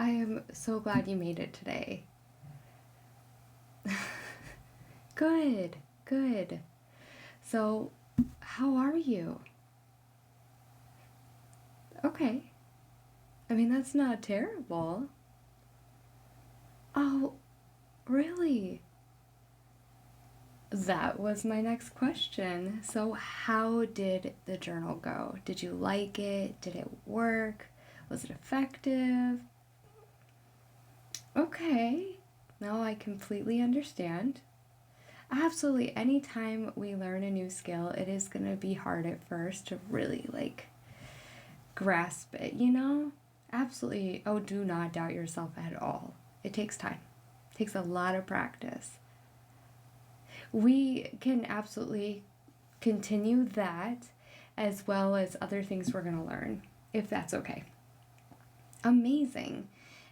I am so glad you made it today. Good, good. So, how are you? Okay. I mean, that's not terrible. Oh, really? That was my next question. So, how did the journal go? Did you like it? Did it work? Was it effective? Okay. No, I completely understand. Absolutely. Anytime we learn a new skill, it is going to be hard at first to really grasp it, you know? Absolutely. Oh, do not doubt yourself at all. It takes time. It takes a lot of practice. We can absolutely continue that as well as other things we're going to learn, if that's okay. Amazing.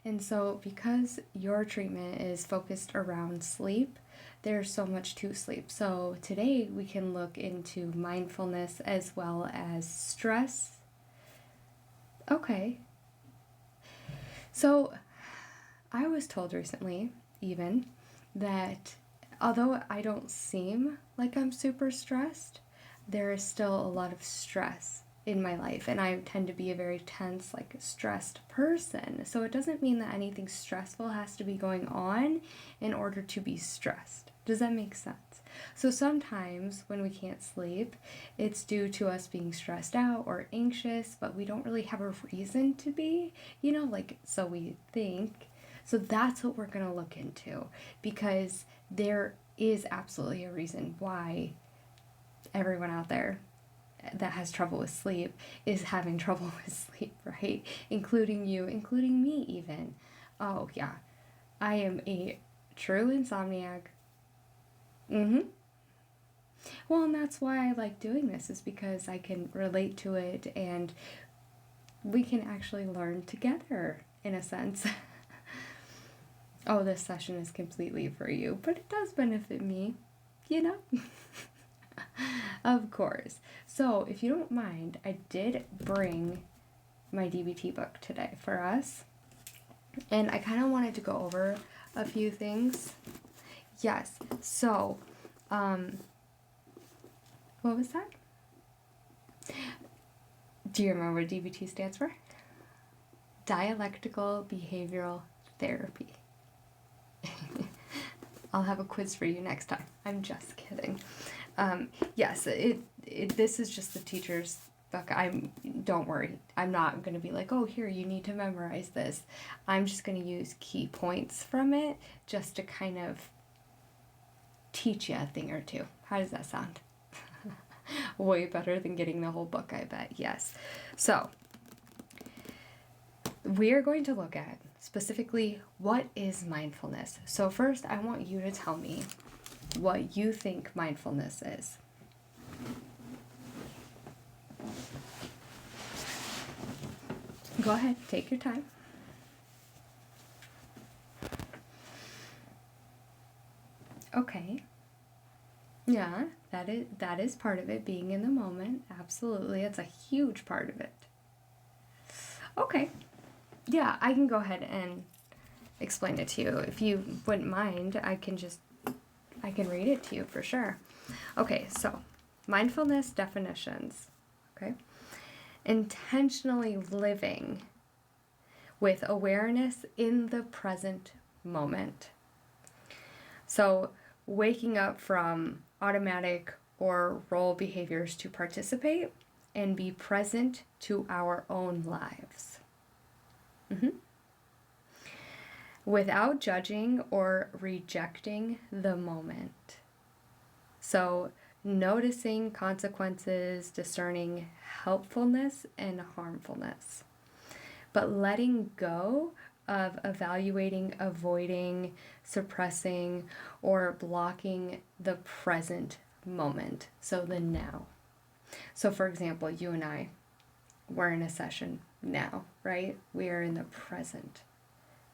And so, because your treatment is focused around sleep, there's so much to sleep. So, today we can look into mindfulness as well as stress. Okay. So, I was told recently, even, that although I don't seem like I'm super stressed, there is still a lot of stress in my life, and I tend to be a very tense, stressed person. So it doesn't mean that anything stressful has to be going on in order to be stressed. Does that make sense? So sometimes when we can't sleep, it's due to us being stressed out or anxious, but we don't really have a reason to be, so we think. So that's what we're going to look into, because there is absolutely a reason why everyone out there that has trouble with sleep is having trouble with sleep, right? Including you, including me even. Oh, yeah. I am a true insomniac. Mm-hmm. Well, and that's why I like doing this, is because I can relate to it and we can actually learn together, in a sense. Oh, this session is completely for you, but it does benefit me, you know? Of course. So, if you don't mind, I did bring my DBT book today for us. And I kind of wanted to go over a few things. Yes. So, what was that? Do you remember what DBT stands for? Dialectical Behavioral Therapy. I'll have a quiz for you next time. I'm just kidding. Yes, this is just the teacher's book. Don't worry. I'm not going to be like, oh, here, you need to memorize this. I'm just going to use key points from it just to kind of teach you a thing or two. How does that sound? Way better than getting the whole book, I bet. Yes. So, we are going to look at specifically what is mindfulness. So first, I want you to tell me what you think mindfulness is. Go ahead, take your time. Okay. Yeah, that is part of it, being in the moment. Absolutely. It's a huge part of it. Okay. Yeah, I can go ahead and explain it to you. If you wouldn't mind, I can read it to you for sure. Okay, so mindfulness definitions. Okay. Intentionally living with awareness in the present moment. So waking up from automatic or role behaviors to participate and be present to our own lives. Mm-hmm. Without judging or rejecting the moment. So, noticing consequences, discerning helpfulness and harmfulness. But letting go of evaluating, avoiding, suppressing, or blocking the present moment. So, the now. So, for example, you and I, we're in a session now, right? We are in the present.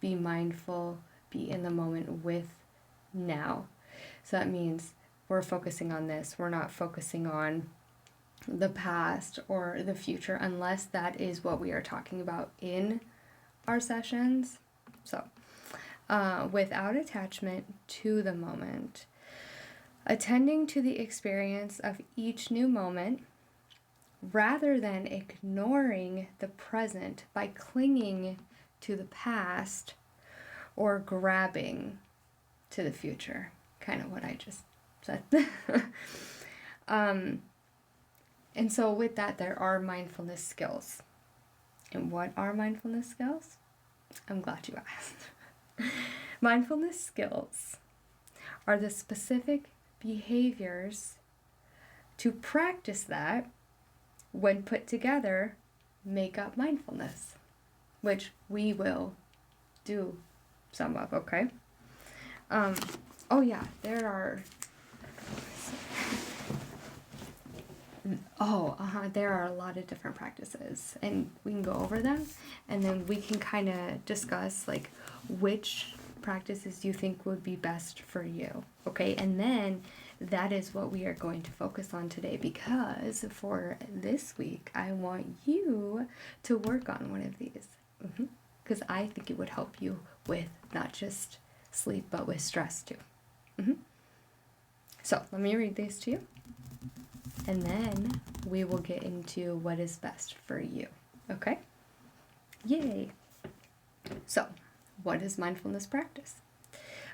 Be mindful, be in the moment with now. So that means we're focusing on this. We're not focusing on the past or the future, unless that is what we are talking about in our sessions. So, without attachment to the moment, attending to the experience of each new moment rather than ignoring the present by clinging to the past or grabbing to the future. Kind of what I just said. And so with that, there are mindfulness skills. And what are mindfulness skills? I'm glad you asked. Mindfulness skills are the specific behaviors to practice that, when put together, make up mindfulness, which we will do some of, okay? There are... there are a lot of different practices, and we can go over them, and then we can kind of discuss like which practices you think would be best for you, okay? And then that is what we are going to focus on today, because for this week I want you to work on one of these, because I think it would help you with not just sleep but with stress too. So let me read these to you, and then we will get into what is best for you, okay? Yay! So, what is mindfulness practice?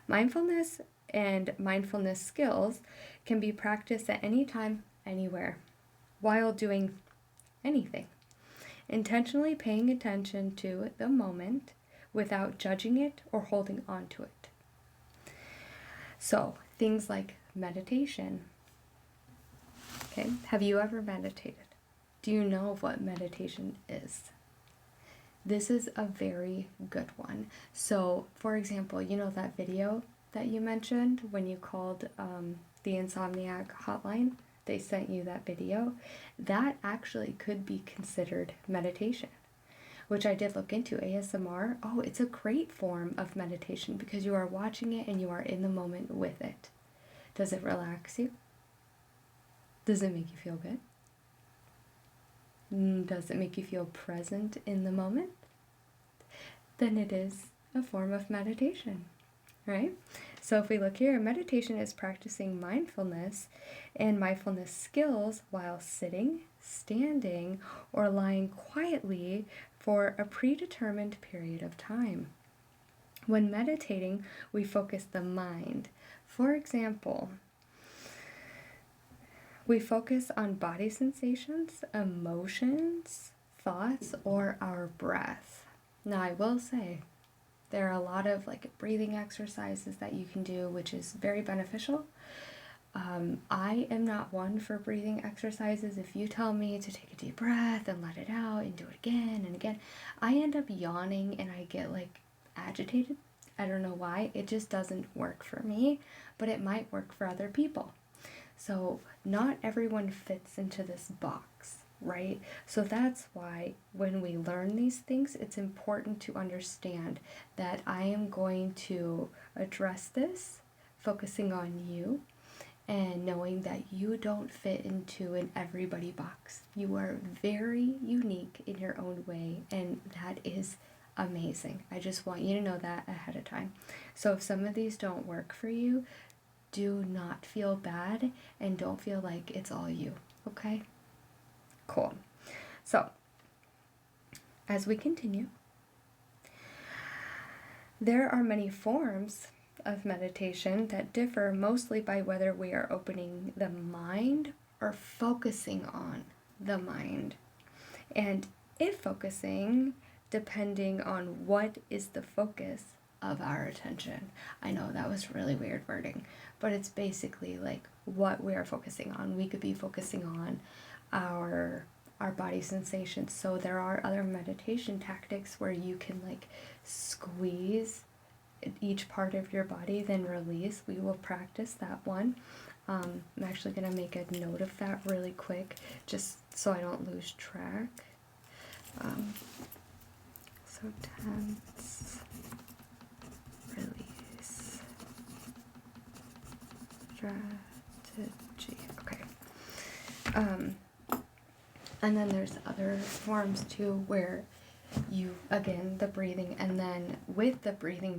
Mindfulness and mindfulness skills can be practiced at any time, anywhere, while doing anything. Intentionally paying attention to the moment without judging it or holding on to it. So, things like meditation. Okay, have you ever meditated? Do you know what meditation is? This is a very good one. So, for example, you know that video that you mentioned when you called the Insomniac hotline? They sent you that video. That actually could be considered meditation, which I did look into. ASMR, it's a great form of meditation because you are watching it and you are in the moment with it. Does it relax you? Does it make you feel good? Does it make you feel present in the moment? Then it is a form of meditation, right? So if we look here, meditation is practicing mindfulness and mindfulness skills while sitting, standing, or lying quietly for a predetermined period of time. When meditating, we focus the mind. For example, we focus on body sensations, emotions, thoughts, or our breath. Now, I will say, there are a lot of breathing exercises that you can do, which is very beneficial. I am not one for breathing exercises. If you tell me to take a deep breath and let it out and do it again and again, I end up yawning and I get agitated. I don't know why. It just doesn't work for me, but it might work for other people. So not everyone fits into this box, right? So that's why when we learn these things, it's important to understand that I am going to address this, focusing on you, and knowing that you don't fit into an everybody box. You are very unique in your own way, and that is amazing. I just want you to know that ahead of time. So if some of these don't work for you, do not feel bad and don't feel like it's all you, okay? Cool. So, as we continue, there are many forms of meditation that differ mostly by whether we are opening the mind or focusing on the mind. And if focusing, depending on what is the focus of our attention. I know that was really weird wording, but it's basically what we are focusing on. We could be focusing on our body sensations. So there are other meditation tactics where you can squeeze each part of your body, then release. We will practice that one. I'm actually going to make a note of that really quick, just so I don't lose track. So tense, release, strategy. Okay. And then there's other forms too where again, the breathing, and then with the breathing,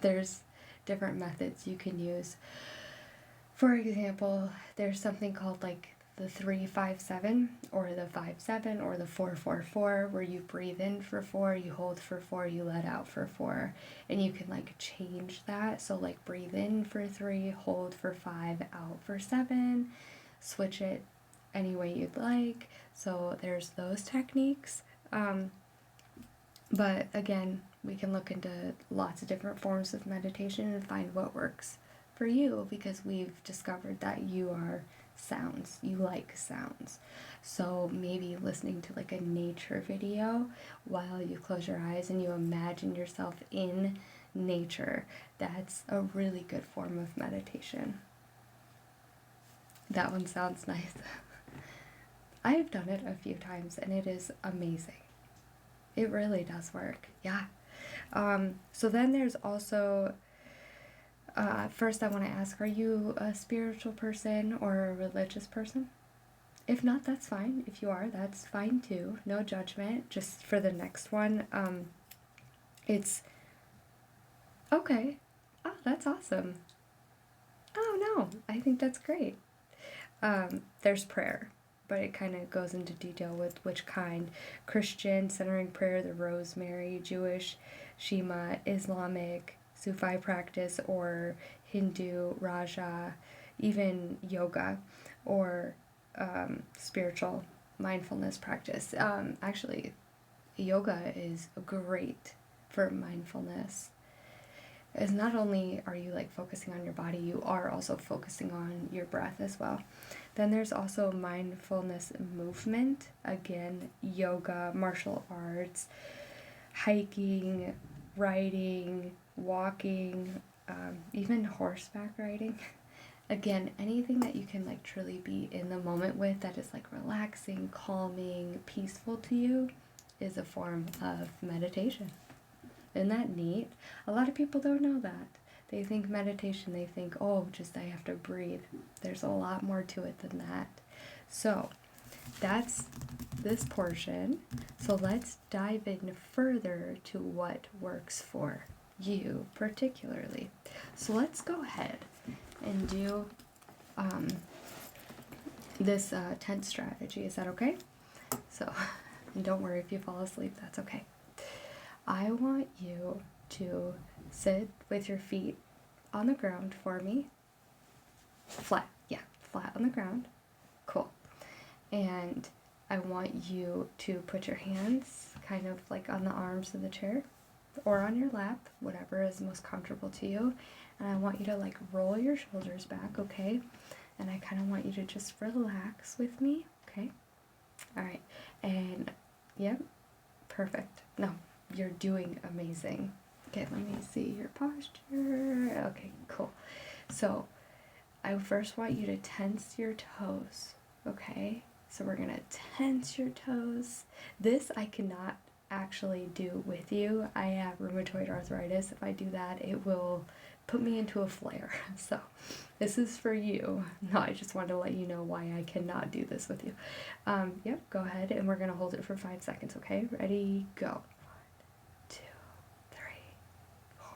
there's different methods you can use. For example, there's something called like the 3-5-7 or the 5-7 or the 4-4-4, where you breathe in for 4, you hold for 4, you let out for 4, and you can like change that. So like breathe in for 3, hold for 5, out for 7, switch it any way you'd like. So there's those techniques. But again, we can look into lots of different forms of meditation and find what works for you, because we've discovered that you like sounds. So maybe listening to like a nature video while you close your eyes and you imagine yourself in nature, that's a really good form of meditation. That one sounds nice. I've done it a few times and it is amazing. It really does work. Yeah. So then there's also, first I want to ask, are you a spiritual person or a religious person? If not, that's fine. If you are, that's fine too. No judgment. Just for the next one, it's okay. Oh, that's awesome. Oh no, I think that's great. There's prayer, but it kind of goes into detail with which kind. Christian, centering prayer, the Rosemary, Jewish, Shema, Islamic, Sufi practice, or Hindu, Raja, even yoga, or spiritual mindfulness practice. Actually, yoga is great for mindfulness. As not only are you like focusing on your body, you are also focusing on your breath as well. Then there's also mindfulness movement. Again, yoga, martial arts, hiking, riding, walking, even horseback riding. Again, anything that you can like truly be in the moment with, that is like relaxing, calming, peaceful to you, is a form of meditation. Isn't that neat? A lot of people don't know that. They think meditation, they think, oh, just I have to breathe. There's a lot more to it than that. So that's this portion. So let's dive in further to what works for you particularly. So let's go ahead and do this tent strategy. Is that okay? So, and don't worry if you fall asleep, that's okay. I want you to sit with your feet on the ground for me. Flat, yeah, flat on the ground. Cool. And I want you to put your hands kind of like on the arms of the chair or on your lap, whatever is most comfortable to you. And I want you to like roll your shoulders back, okay? And I kind of want you to just relax with me, okay? All right. And yep, perfect. No, you're doing amazing. Okay, let me see your posture. Okay, cool. So I first want you to tense your toes, okay? So we're gonna tense your toes. This I cannot actually do with you. I have rheumatoid arthritis. If I do that, it will put me into a flare. So this is for you. No, I just wanted to let you know why I cannot do this with you. Yep, go ahead, and we're gonna hold it for 5 seconds, okay? Ready, go. 1, 2, 3, 4,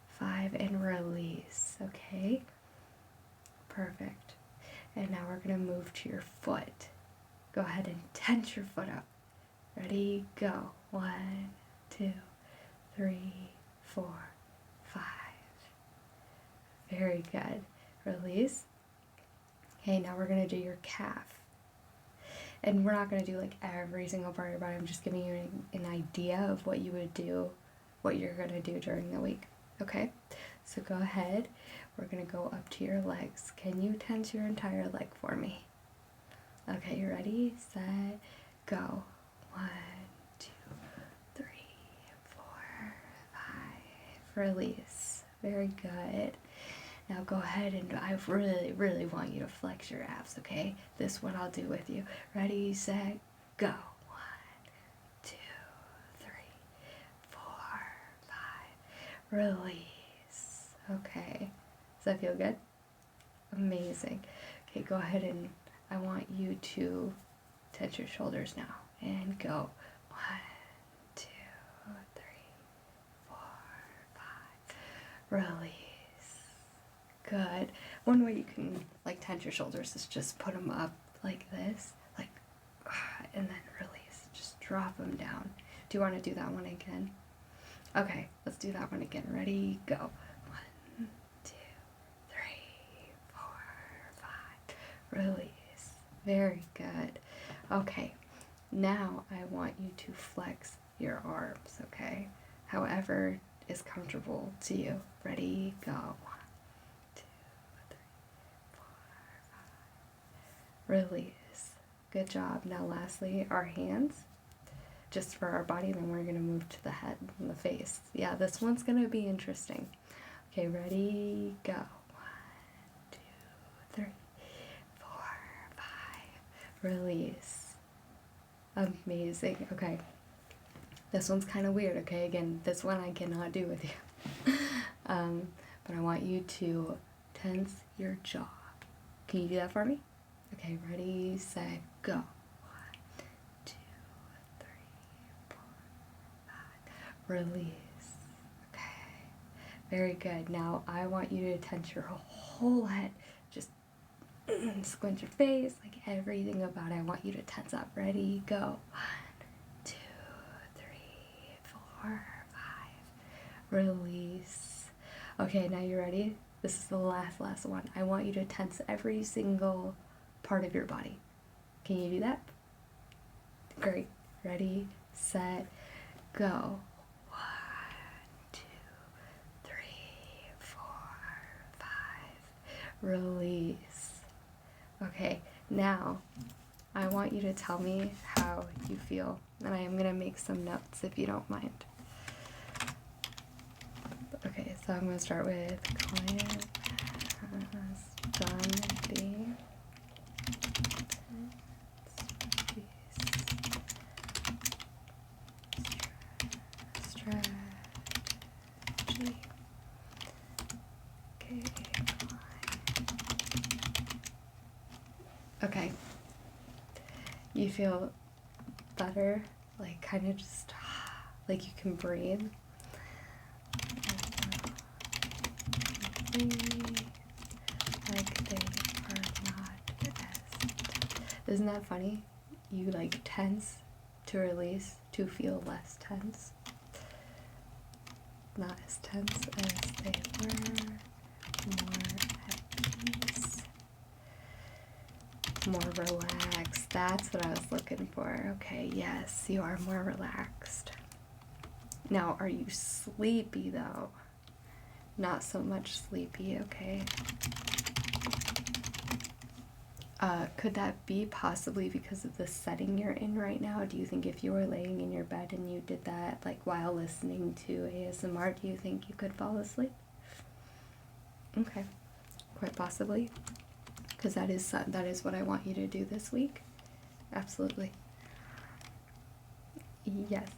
5, and release, okay? Perfect. And now we're gonna move to your foot. Go ahead and tense your foot up. Ready, go. 1, 2, 3, 4, 5. Very good. Release. Okay, now we're going to do your calf. And we're not going to do like every single part of your body. I'm just giving you an idea of what you would do, what you're going to do during the week. Okay? So go ahead. We're going to go up to your legs. Can you tense your entire leg for me? Okay, you ready? Set, go. 1, 2, 3, 4, 5. Release. Very good. Now go ahead, and I really, really want you to flex your abs, okay? This is what I'll do with you. Ready, set, go. 1, 2, 3, 4, 5. Release. Okay. Does that feel good? Amazing. Okay, go ahead, and I want you to touch your shoulders now. And go. 1, release. Good. One way you can like tense your shoulders is just put them up like this, like, and then release. Just drop them down. Do you want to do that one again? Okay, let's do that one again. Ready, go. 1, 2, 3, 4, 5. Release. Very good. Okay, now I want you to flex your arms, okay? However is comfortable to you. Ready, go. 1, 2, 3, 4, 5. Release. Good job. Now lastly, our hands. Just for our body, then we're gonna move to the head and the face. Yeah, this one's gonna be interesting. Okay, ready, go. 1, 2, 3, 4, 5. Release. Amazing. Okay. This one's kind of weird, okay? Again, this one I cannot do with you. But I want you to tense your jaw. Can you do that for me? Okay, ready, set, go. 1, 2, 3, 4, 5. Release. Okay. Very good. Now I want you to tense your whole head. Just squint your face, like everything about it. I want you to tense up. Ready, go. 1, 2, 3, 4, 5. Release. Okay, now you ready? This is the last one. I want you to tense every single part of your body. Can you do that? Great. Ready, set, go. 1, 2, 3, 4, 5. Release. Okay, now I want you to tell me how you feel, and I am going to make some notes if you don't mind. Okay, so I'm going to start with client has done the strategy. Okay. You feel better, like kind of just like you can breathe. Like they are not as. Isn't that funny? You like tense to release to feel less tense. Not as tense as they were. More at peace. More relaxed. That's what I was looking for. Okay, yes, you are more relaxed. Now, are you sleepy though? Not so much sleepy, okay? Could that be possibly because of the setting you're in right now? Do you think if you were laying in your bed and you did that like while listening to ASMR, do you think you could fall asleep? Okay, quite possibly. Because that is what I want you to do this week. Absolutely. Yes,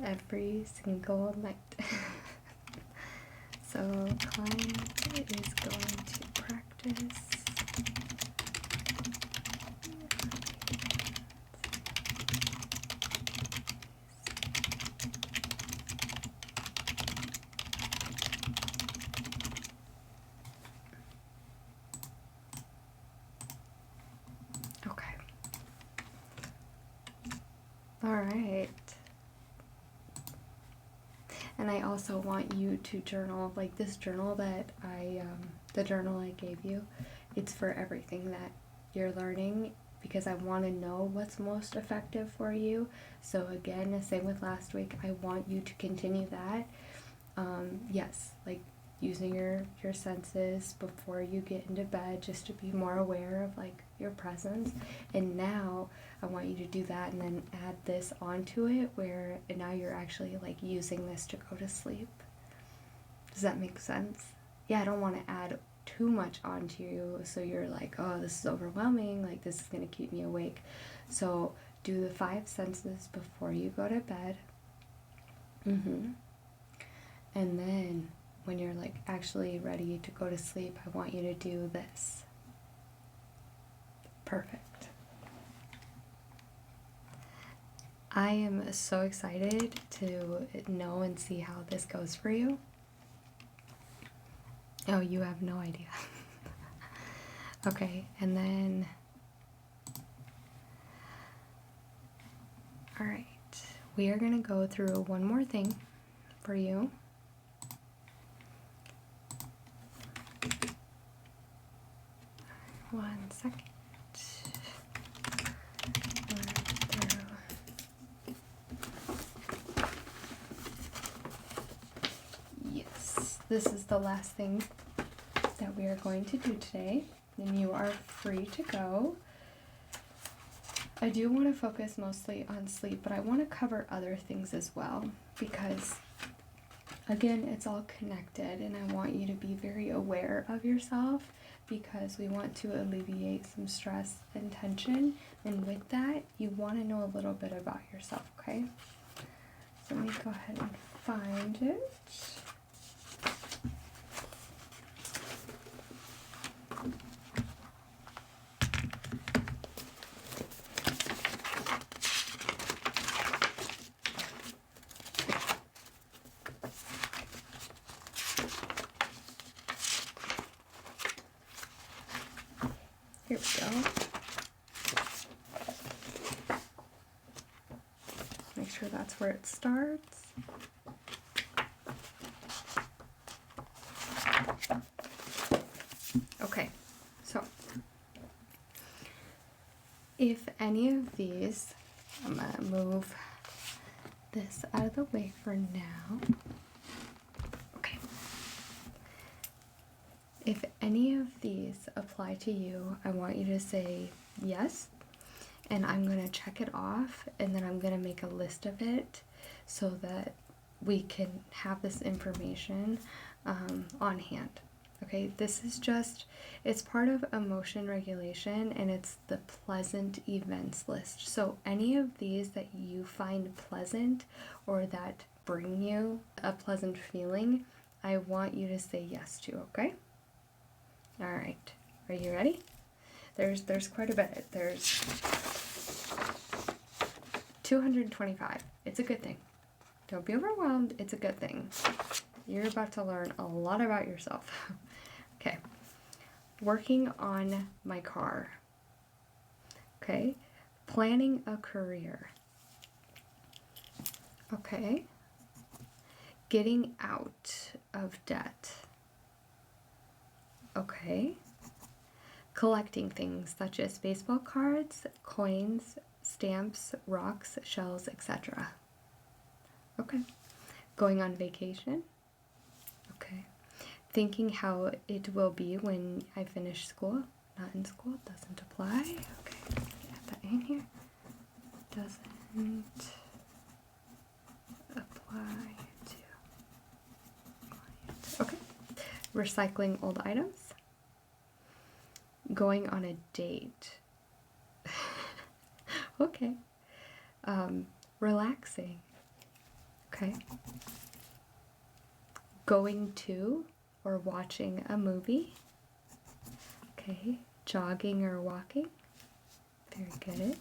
every single night. So client is going to practice Alright. And I also want you to journal, like this journal that the journal I gave you, it's for everything that you're learning because I want to know what's most effective for you. So again, the same with last week, I want you to continue that. Yes, like using your senses before you get into bed just to be more aware of like your presence. And now I want you to do that and then add this onto it where now you're actually like using this to go to sleep. Does that make sense? Yeah, I don't want to add too much onto you so you're like, oh, this is overwhelming, like this is going to keep me awake. So do the 5 senses before you go to bed. And then when you're like actually ready to go to sleep, I want you to do this. Perfect. I am so excited to know and see how this goes for you. Oh, you have no idea. Okay, and then, all right, we are going to go through one more thing for you. One second. Yes, this is the last thing that we are going to do today, and you are free to go. I do want to focus mostly on sleep, but I want to cover other things as well because, again, it's all connected, and I want you to be very aware of yourself because we want to alleviate some stress and tension, and with that, you want to know a little bit about yourself, okay? So let me go ahead and find it. Here we go. Make sure that's where it starts. Okay, so if any of these, I'm gonna move this out of the way for now. Okay. If any of these apply to you, I want you to say yes, and I'm going to check it off, and then I'm going to make a list of it so that we can have this information on hand. Okay, this is just, it's part of emotion regulation, and it's the pleasant events list. So any of these that you find pleasant or that bring you a pleasant feeling, I want you to say yes to, okay? All right, are you ready? There's quite a bit. There's 225. It's a good thing. Don't be overwhelmed. It's a good thing. You're about to learn a lot about yourself. Okay. Working on my car. Okay. Planning a career. Okay. Getting out of debt. Okay. Collecting things such as baseball cards, coins, stamps, rocks, shells, etc. Okay. Going on vacation. Okay. Thinking how it will be when I finish school. Not in school, doesn't apply. Okay, add that in here. Doesn't apply to client. Okay. Recycling old items. Going on a date. Okay. Relaxing. Okay. Going to or watching a movie. Okay. Jogging or walking. Very good.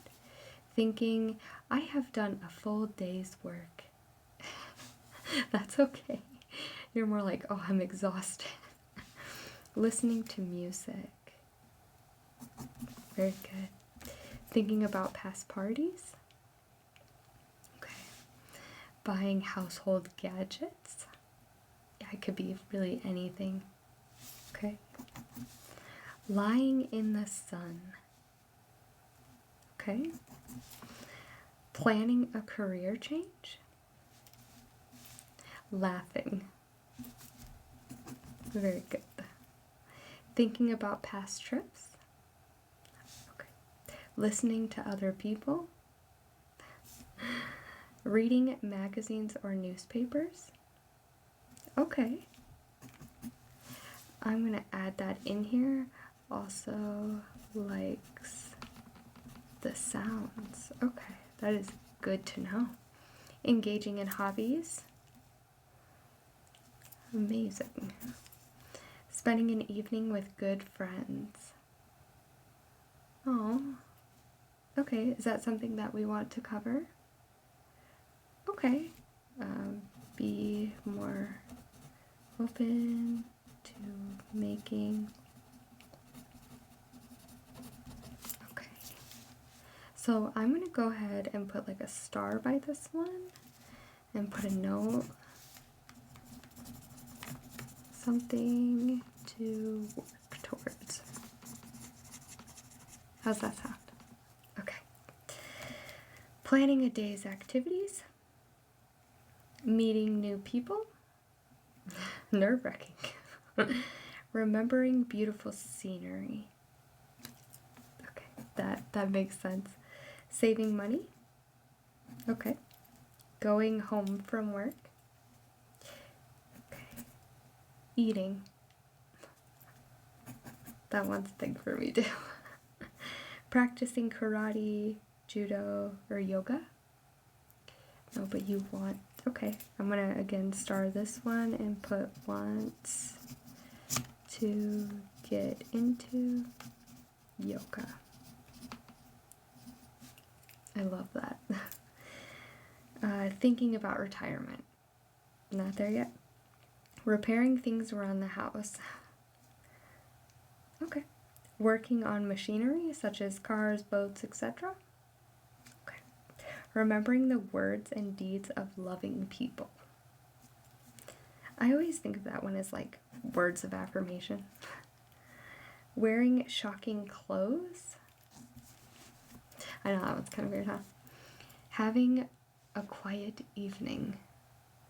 Thinking, I have done a full day's work. That's okay. You're more like, oh, I'm exhausted. Listening to music. Very good. Thinking about past parties. Okay. Buying household gadgets. Yeah, it could be really anything. Okay. Lying in the sun. Okay. Planning a career change. Laughing. Very good. Thinking about past trips. Okay. Listening to other people. Reading magazines or newspapers. Okay. I'm going to add that in here. Also likes the sounds. Okay, that is good to know. Engaging in hobbies. Amazing. Spending an evening with good friends. Oh, okay. Is that something that we want to cover? Okay. Be more open to making. Okay. So I'm going to go ahead and put like a star by this one and put a note. Something to work towards. How's that sound? Okay. Planning a day's activities. Meeting new people. Nerve-wracking. Remembering beautiful scenery. Okay, that makes sense. Saving money. Okay. Going home from work. Okay. Eating. That one's big for me too. Practicing karate, judo, or yoga. No, but you want... Okay, I'm gonna again star this one and put wants to get into yoga. I love that. Thinking about retirement. Not there yet. Repairing things around the house. Okay. Working on machinery such as cars, boats, etc. Okay. Remembering the words and deeds of loving people. I always think of that one as like words of affirmation. Wearing shocking clothes. I know that one's kind of weird, huh? Having a quiet evening.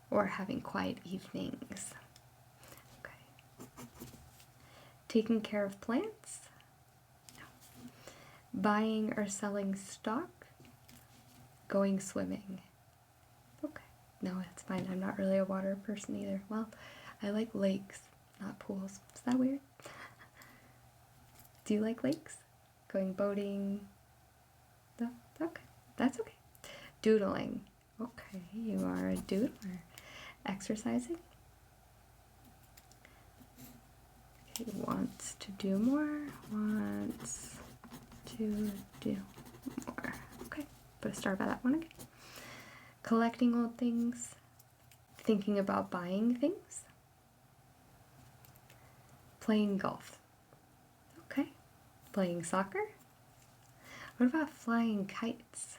Or having quiet evenings. Okay. Taking care of plants. No. Buying or selling stock. Going swimming. Okay. No, it's fine. I'm not really a water person either. Well, I like lakes, not pools. Is that weird? Do you like lakes? Going boating? No? Okay. That's okay. Doodling. Okay, you are a doodler. Exercising. Okay, wants to do more. Wants to do more. Okay, put a star by that one again. Collecting old things. Thinking about buying things. Playing golf. Okay. Playing soccer. What about flying kites?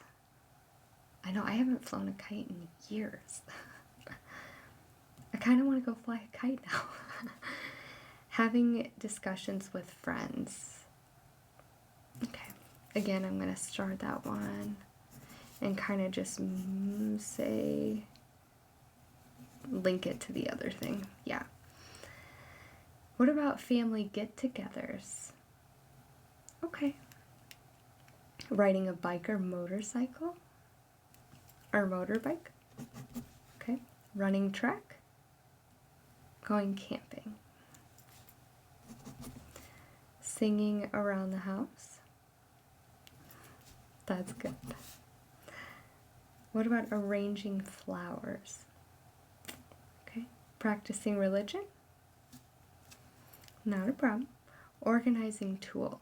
I know I haven't flown a kite in years. I kind of want to go fly a kite now. Having discussions with friends. Okay. Again, I'm going to start that one and kind of just say, link it to the other thing. Yeah. What about family get-togethers? Okay. Riding a bike or motorcycle? Or motorbike? Okay. Running track? Going camping? Singing around the house? That's good. What about arranging flowers? Okay. Practicing religion? Not a problem. Organizing tools?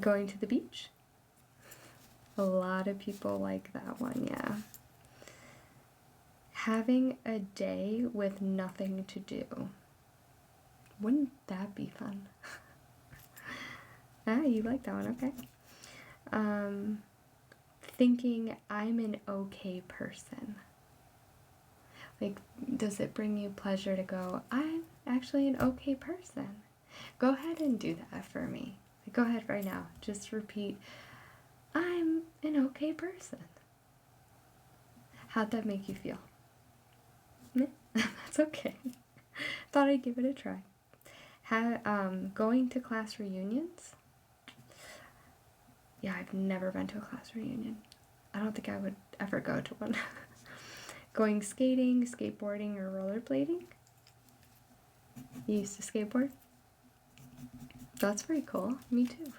Going to the beach? A lot of people like that one, yeah. Having a day with nothing to do. Wouldn't that be fun? Ah, you like that one, okay. Thinking I'm an okay person. Like, does it bring you pleasure to go, I'm actually an okay person? Go ahead and do that for me. Go ahead right now. Just repeat, I'm an okay person. How'd that make you feel? That's okay. Thought I'd give it a try. Going to class reunions? Yeah, I've never been to a class reunion. I don't think I would ever go to one. Going skating, skateboarding, or rollerblading? You used to skateboard? That's pretty cool. Me too.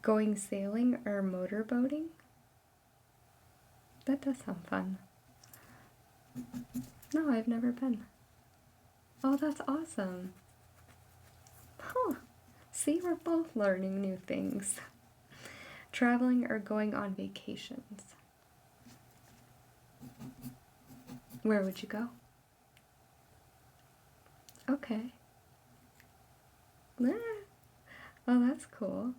Going sailing or motorboating? That does sound fun. No, I've never been. Oh, that's awesome. Huh. See, we're both learning new things. Traveling or going on vacations? Where would you go? Okay. Ah, oh, that's cool.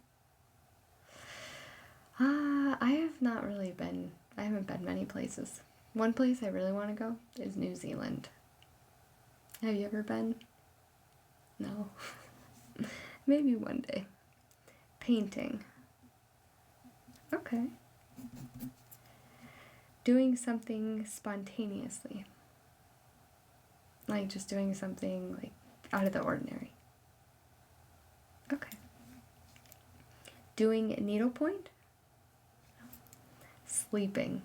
I have not really been, I haven't been many places. One place I really want to go is New Zealand. Have you ever been? No. Maybe one day. Painting. Okay. Doing something spontaneously. Like just doing something like out of the ordinary. Okay. Doing needlepoint? Sleeping.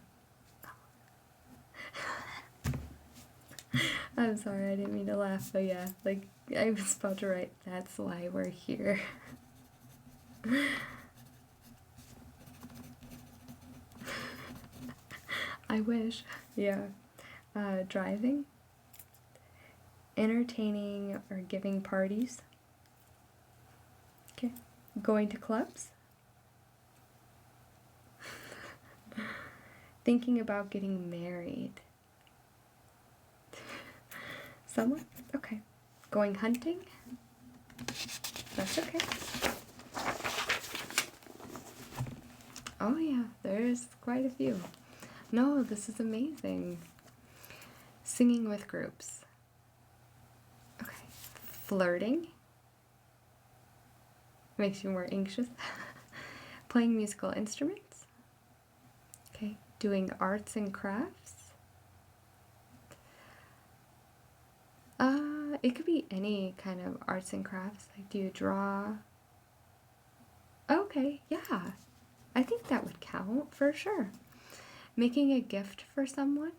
I'm sorry, I didn't mean to laugh, but yeah, like I was about to write, that's why we're here. I wish. Yeah. Driving. Entertaining or giving parties. Okay. Going to clubs. Thinking about getting married. Someone? Okay. Going hunting? That's okay. Oh yeah, there's quite a few. No, this is amazing. Singing with groups. Okay. Flirting. Makes you more anxious. Playing musical instruments. Okay. Doing arts and crafts. It could be any kind of arts and crafts. Like, do you draw? Okay, yeah. I think that would count for sure. Making a gift for someone.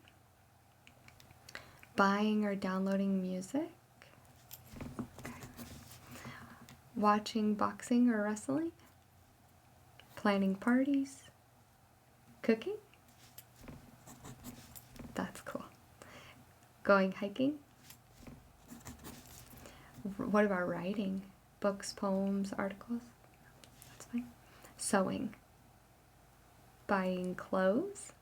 Buying or downloading music. Okay. Watching boxing or wrestling. Planning parties. Cooking. That's cool. Going hiking. What about writing? Books, poems, articles? That's fine. Sewing. Buying clothes.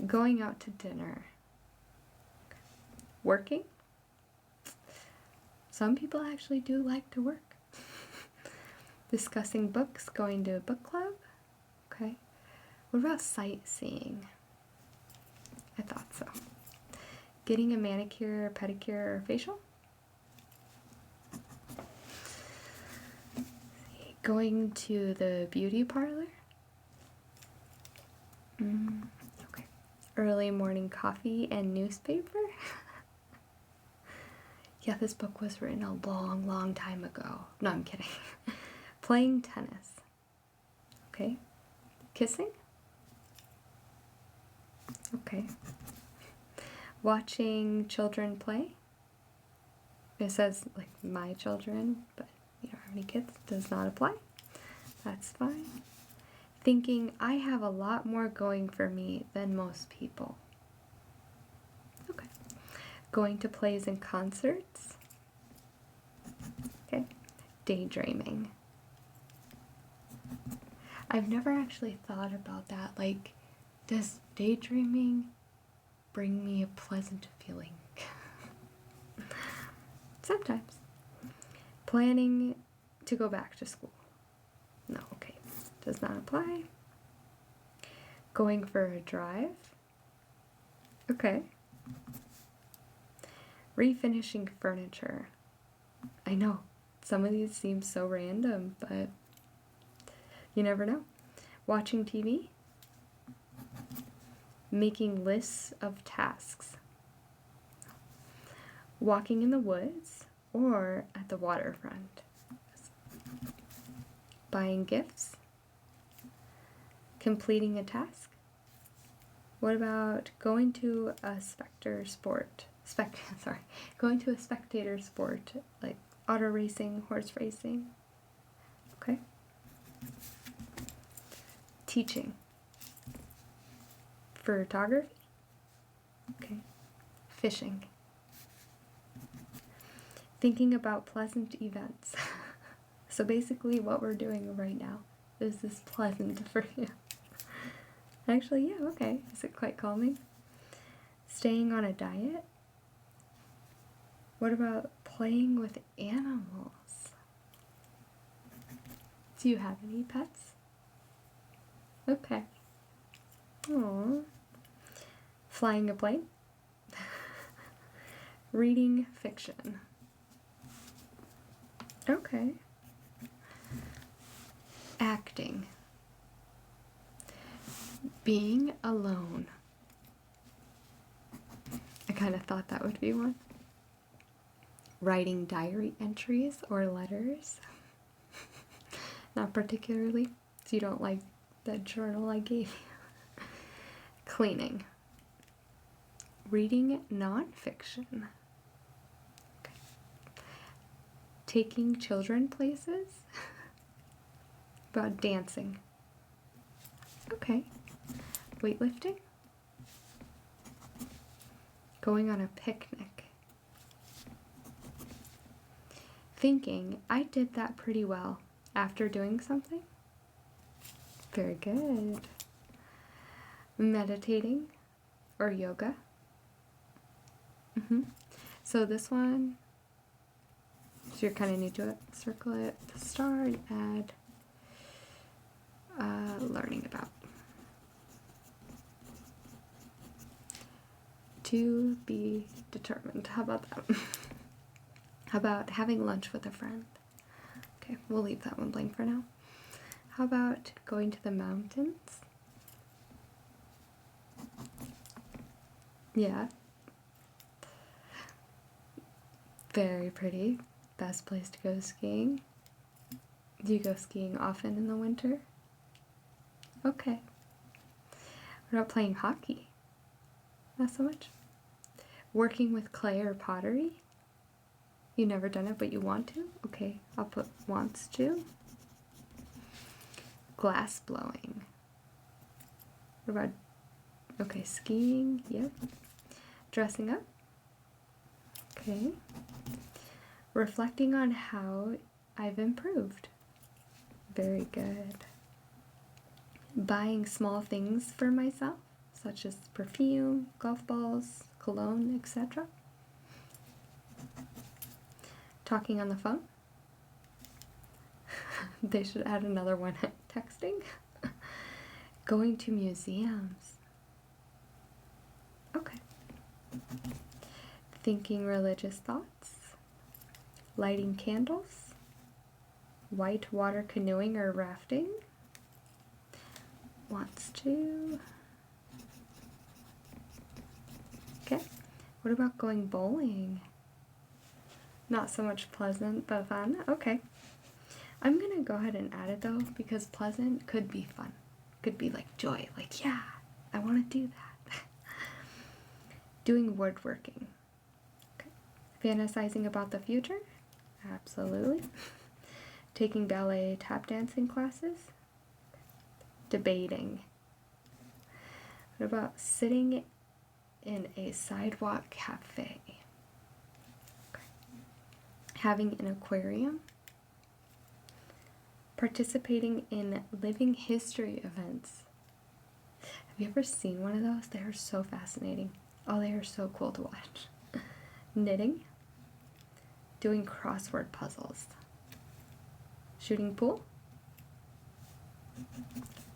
Going out to dinner. Working. Some people actually do like to work. Discussing books, going to a book club. Okay. What about sightseeing? I thought so. Getting a manicure, pedicure, or facial? Going to the beauty parlor? Okay. Early morning coffee and newspaper? Yeah, this book was written a long, long time ago. No, I'm kidding. Playing tennis. Okay. Kissing? Okay. Watching children play? It says, like, my children, but you don't have any kids. Does not apply. That's fine. Thinking, I have a lot more going for me than most people. Okay. Going to plays and concerts? Okay. Daydreaming. I've never actually thought about that. Like, does daydreaming bring me a pleasant feeling? Sometimes. Planning to go back to school. No, okay. Does not apply. Going for a drive. Okay. Refinishing furniture. I know, some of these seem so random, but you never know. Watching TV. Making lists of tasks. Walking in the woods or at the waterfront. Buying gifts. Completing a task. What about going to a going to a spectator sport, like auto racing, horse racing? Okay. Teaching. Photography. Okay. Fishing. Thinking about pleasant events. So basically what we're doing right now is this pleasant for you? Actually, yeah, okay. Is it quite calming? Staying on a diet. What about playing with animals? Do you have any pets? Okay. Aww. Flying a plane? Reading fiction. Okay. Acting. Being alone. I kind of thought that would be one. Writing diary entries or letters. Not particularly, so you don't like the journal I gave you. Cleaning. Reading nonfiction. Okay. Taking children places. About dancing. Okay. Weightlifting. Going on a picnic. Thinking, I did that pretty well after doing something. Very good. Meditating or yoga. So this one, so you're kind of new to it. Circle it at the start and add learning about. To be determined. How about that? How about having lunch with a friend? Okay, we'll leave that one blank for now. How about going to the mountains? Yeah. Very pretty. Best place to go skiing. Do you go skiing often in the winter? Okay. What about playing hockey? Not so much. Working with clay or pottery? You've never done it, but you want to? Okay, I'll put wants to. Glass blowing. What about, okay, skiing, yep. Dressing up? Okay. Reflecting on how I've improved. Very good. Buying small things for myself, such as perfume, golf balls, cologne, etc. Talking on the phone. They should add another one. Texting. Going to museums. Okay. Thinking religious thoughts. Lighting candles. White water canoeing or rafting. Wants to. Okay. What about going bowling? Not so much pleasant, but fun. Okay. I'm gonna go ahead and add it though, because pleasant could be fun. Could be like joy, like, yeah, I want to do that. Doing woodworking. Okay. Fantasizing about the future? Absolutely. Taking ballet tap dancing classes? Debating. What about sitting in a sidewalk cafe? Okay. Having an aquarium? Participating in living history events. Have you ever seen one of those? They are so fascinating. Oh, they are so cool to watch. Knitting. Doing crossword puzzles. Shooting pool.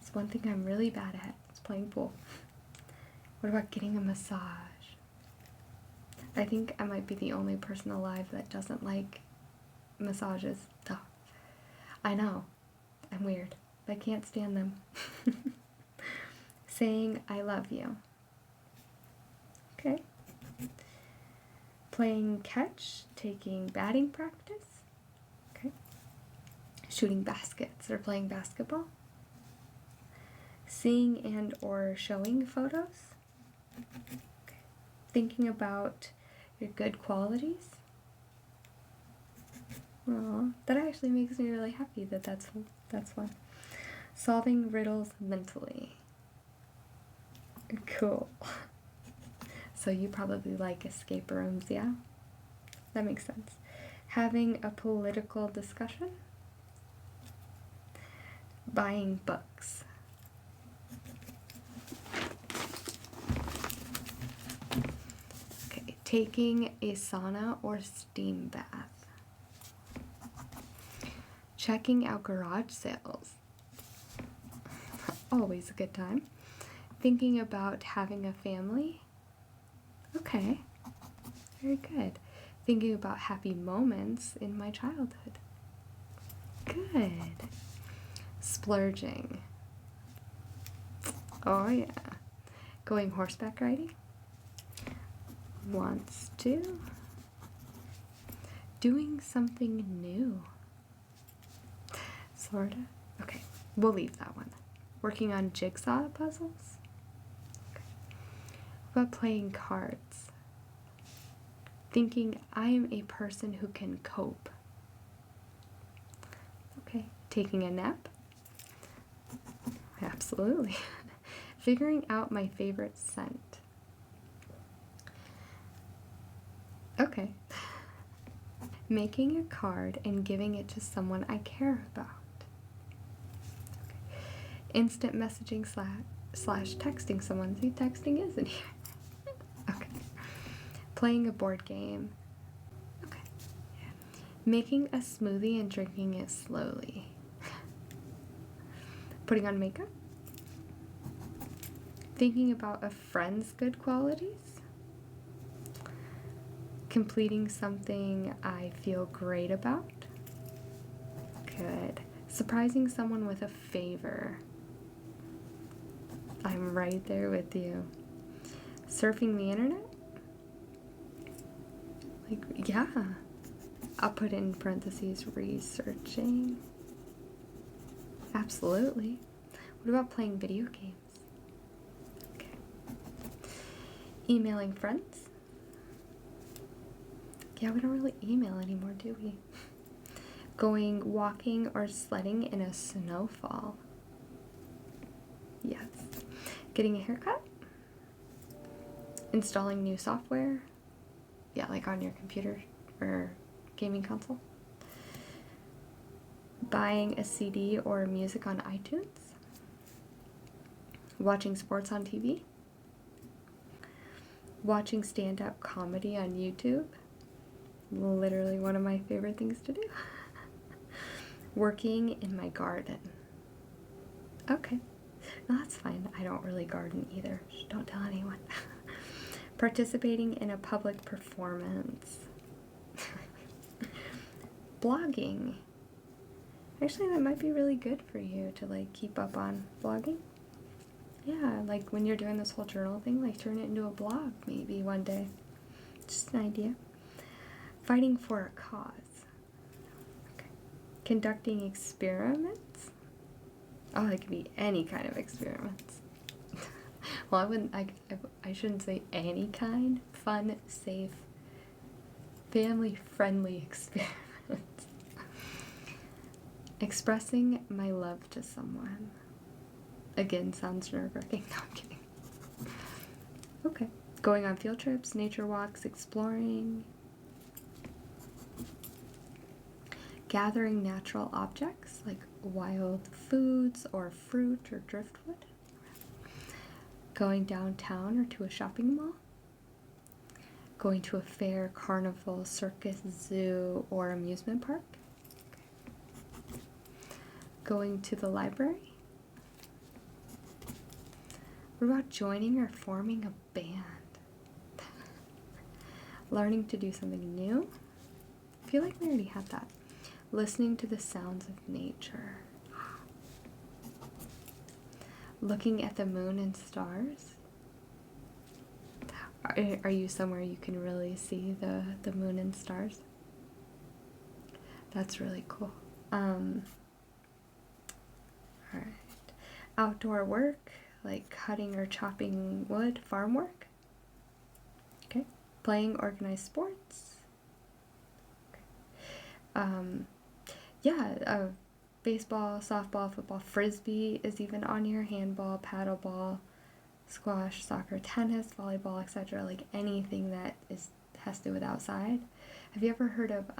It's one thing I'm really bad at. It's playing pool. What about getting a massage? I think I might be the only person alive that doesn't like massages. Duh. I know. I'm weird. I can't stand them. Saying I love you. Okay. Playing catch, taking batting practice. Okay. Shooting baskets or playing basketball. Seeing and or showing photos. Okay. Thinking about your good qualities. Aw, that actually makes me really happy that that's one. Solving riddles mentally. Cool. So you probably like escape rooms, yeah? That makes sense. Having a political discussion. Buying books. Okay, taking a sauna or steam bath, checking out garage sales, always a good time, thinking about having a family, okay, very good, thinking about happy moments in my childhood, good, splurging, oh yeah, going horseback riding, wants to, doing something new, sorta, okay, we'll leave that one, working on jigsaw puzzles, okay. What about playing cards, thinking I am a person who can cope, okay, taking a nap, absolutely, figuring out my favorite scent, okay, making a card and giving it to someone I care about, okay. Instant messaging slash texting someone, see, texting isn't here, okay, playing a board game, okay, making a smoothie and drinking it slowly, putting on makeup, thinking about a friend's good qualities, completing something I feel great about, good, surprising someone with a favor, I'm right there with you, surfing the internet, like, yeah, I'll put in parentheses, researching, absolutely, what about playing video games, okay, emailing friends, yeah, we don't really email anymore, do we? Going walking or sledding in a snowfall. Yes. Getting a haircut. Installing new software. Yeah, like on your computer or gaming console. Buying a CD or music on iTunes. Watching sports on TV. Watching stand-up comedy on YouTube. Literally one of my favorite things to do. Working in my garden. Okay. No, that's fine. I don't really garden either. Just don't tell anyone. Participating in a public performance. Blogging. Actually, that might be really good for you to like keep up on blogging. Yeah, like when you're doing this whole journal thing, like turn it into a blog maybe one day. Just an idea. Fighting for a cause. Okay. Conducting experiments. Oh, it could be any kind of experiments. Well, I shouldn't say any kind. Fun, safe, family-friendly experiments. Expressing my love to someone. Again, sounds nerve-wracking. No, I'm kidding. Okay. Going on field trips, nature walks, exploring. Gathering natural objects like wild foods or fruit or driftwood. Going downtown or to a shopping mall. Going to a fair, carnival, circus, zoo, or amusement park. Going to the library. What about joining or forming a band? Learning to do something new. I feel like we already had that. Listening to the sounds of nature. Looking at the moon and stars. Are you somewhere you can really see the moon and stars? That's really cool. Alright. Outdoor work, like cutting or chopping wood, farm work. Okay. Playing organized sports. Okay. Baseball, softball, football, frisbee is even on here, handball, paddleball, squash, soccer, tennis, volleyball, etc. Like anything that has to do with outside. Have you ever heard of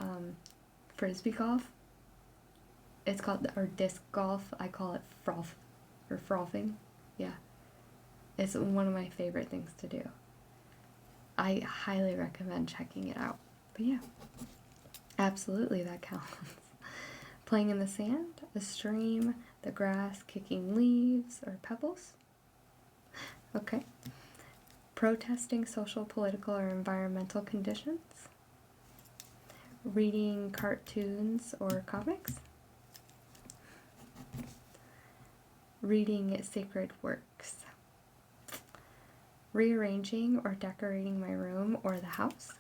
frisbee golf? It's called, or disc golf. I call it frothing. Yeah. It's one of my favorite things to do. I highly recommend checking it out. But yeah, absolutely that counts. Playing in the sand, a stream, the grass, kicking leaves or pebbles. Okay. Protesting social, political, or environmental conditions. Reading cartoons or comics. Reading sacred works. Rearranging or decorating my room or the house.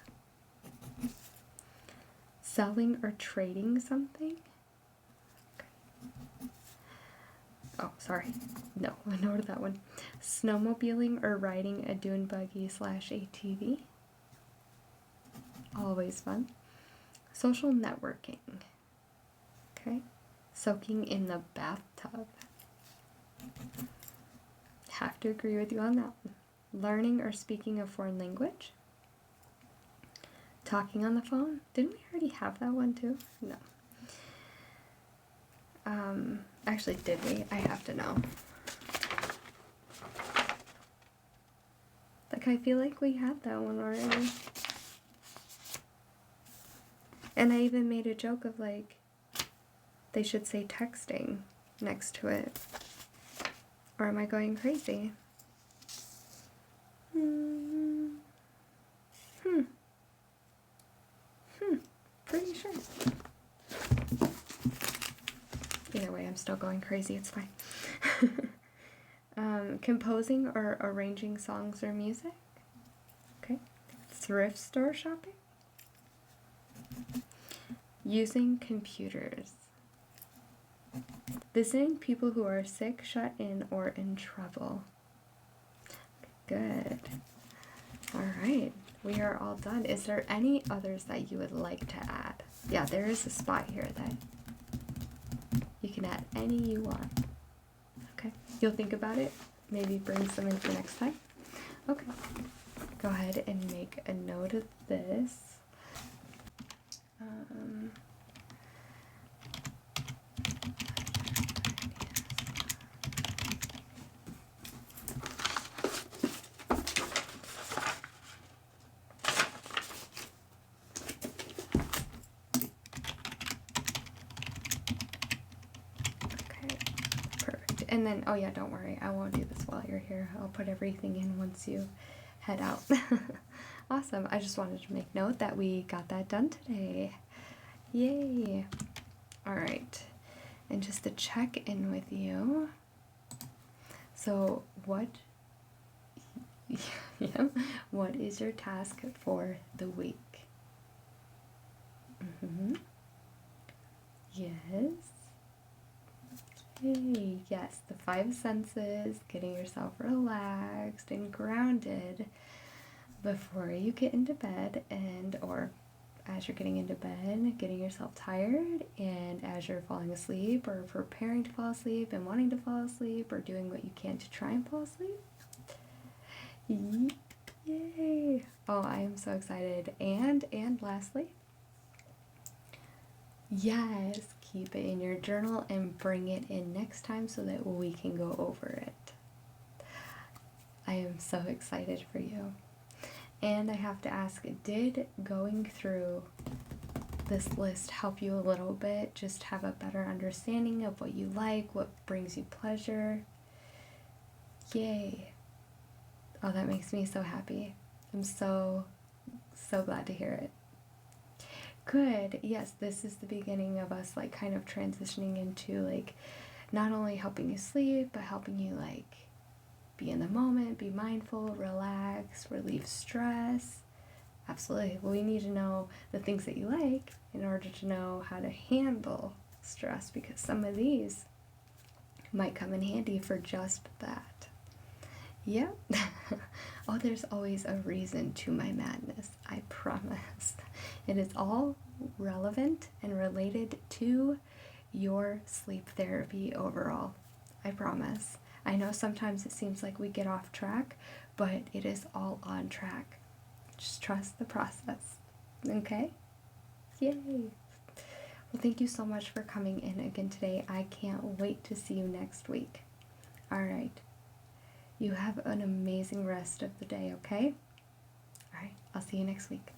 Selling or trading something. Okay. Oh, sorry. No, no to that one. Snowmobiling or riding a dune buggy / ATV. Always fun. Social networking. Okay. Soaking in the bathtub. Have to agree with you on that one. Learning or speaking a foreign language. Talking on the phone. Didn't we already have that one too? No. Actually, did we? I have to know. Like, I feel like we had that one already. And I even made a joke of, like, they should say texting next to it. Or am I going crazy? Pretty sure. Either way, I'm still going crazy. It's fine. Composing or arranging songs or music. Okay. Thrift store shopping. Using computers. Visiting people who are sick, shut in, or in trouble. Good. All right. We are all done. Is there any others that you would like to add? Yeah, there is a spot here that you can add any you want. Okay. You'll think about it. Maybe bring some in for next time. Okay. Go ahead and make a note of this. And then, oh yeah, don't worry, I won't do this while you're here. I'll put everything in once you head out. Awesome. I just wanted to make note that we got that done today. Yay. All right. And just to check in with you. So what is your task for the week? Yes. Yay, yes, the 5 senses, getting yourself relaxed and grounded before you get into bed, and or as you're getting into bed, getting yourself tired, and as you're falling asleep or preparing to fall asleep and wanting to fall asleep or doing what you can to try and fall asleep. Yay! Oh, I am so excited. And lastly, yes, keep it in your journal and bring it in next time so that we can go over it. I am so excited for you. And I have to ask, did going through this list help you a little bit? Just have a better understanding of what you like, what brings you pleasure? Yay. Oh, that makes me so happy. I'm so glad to hear it. Good. Yes, this is the beginning of us like kind of transitioning into like not only helping you sleep, but helping you like be in the moment, be mindful, relax, relieve stress. Absolutely. We need to know the things that you like in order to know how to handle stress, because some of these might come in handy for just that. Yep. Oh, there's always a reason to my madness. I promise. It is all relevant and related to your sleep therapy overall. I promise. I know sometimes it seems like we get off track, but it is all on track. Just trust the process. Okay? Yay! Well, thank you so much for coming in again today. I can't wait to see you next week. All right. You have an amazing rest of the day, okay? All right. I'll see you next week.